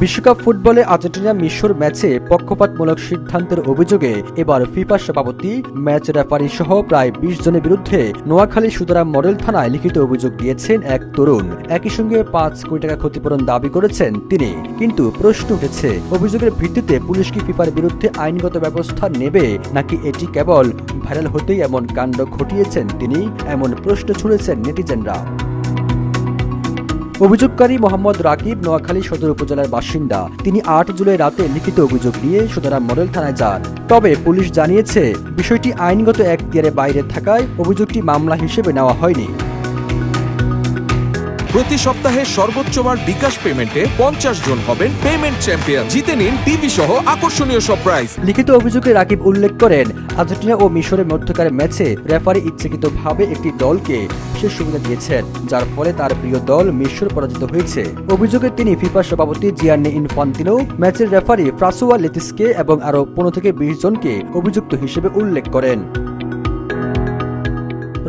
বিশ্বকাপ ফুটবলে আর্জেন্টিনা মিশর ম্যাচে পক্ষপাতমূলক সিদ্ধান্তের অভিযোগে এবার ফিফা সভাপতি, ম্যাচ রেফারি সহ প্রায় ২০ জনের বিরুদ্ধে নোয়াখালী সুদারাম মডেল থানায় লিখিত অভিযোগ দিয়েছেন এক তরুণ। একই সঙ্গে ৫ কোটি টাকা ক্ষতিপূরণ দাবি করেছেন তিনি। কিন্তু প্রশ্ন উঠেছে, অভিযোগের ভিত্তিতে পুলিশ কি ফিফার বিরুদ্ধে আইনগত ব্যবস্থা নেবে, নাকি এটি কেবল ভাইরাল হতেই এমন কাণ্ড ঘটিয়েছেন তিনি? এমন প্রশ্ন ছুড়েছেন নেটিজেনরা। অভিযোগকারী মোহাম্মদ রাকিব নোয়াখালী সদর উপজেলার বাসিন্দা। তিনি ৮ জুলাই রাতে লিখিত অভিযোগ নিয়ে সুদারাম মডেল থানায় যান। তবে পুলিশ জানিয়েছে, বিষয়টি আইনগত এখতিয়ারের বাইরে থাকায় অভিযোগটি মামলা হিসেবে নেওয়া হয়নি। প্রতি সপ্তাহে সর্বোচ্চবার বিকাশ পেমেন্টে ৫০ জন হবেন পেমেন্ট চ্যাম্পিয়ন। জিতে নিন টিভি সহ আকর্ষণীয় সব প্রাইজ। লিখিত অভিযোগে রাকিব উল্লেখ করেন, আর্জেন্টিনা ও মিশরের মধ্যকার ম্যাচে রেফারি ইচ্ছাকৃতভাবে একটি দলকে বিশেষ সুবিধা দিয়েছেন, যার ফলে তার প্রিয় দল মিশর পরাজিত হয়েছে। অভিযোগে তিনি ফিফা সভাপতি জিয়ান্নি ইনফান্তিনো, ম্যাচের রেফারি ফ্রাসোয়া লেতিসকে এবং আরও ১৫ থেকে ২০ জনকে অভিযুক্ত হিসেবে উল্লেখ করেন।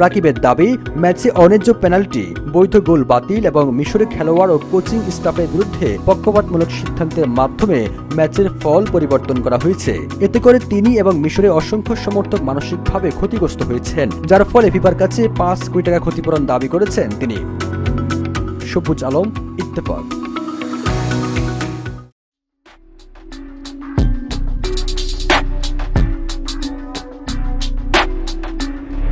রাকিবের দাবি, ম্যাচে অন্যায্য পেনাল্টি, বৈধ গোল বাতিল এবং মিশরের খেলোয়াড় ও কোচিং স্টাফের বিরুদ্ধে পক্ষপাতমূলক সিদ্ধান্তের মাধ্যমে ম্যাচের ফল পরিবর্তন করা হয়েছে। এতে করে তিনি এবং মিশরের অসংখ্য সমর্থক মানসিকভাবে ক্ষতিগ্রস্ত হয়েছেন, যার ফলে ফিফার কাছে ৫ কোটি টাকা ক্ষতিপূরণ দাবি করেছেন তিনি। সবুজ আলম, ইত্তেফাক।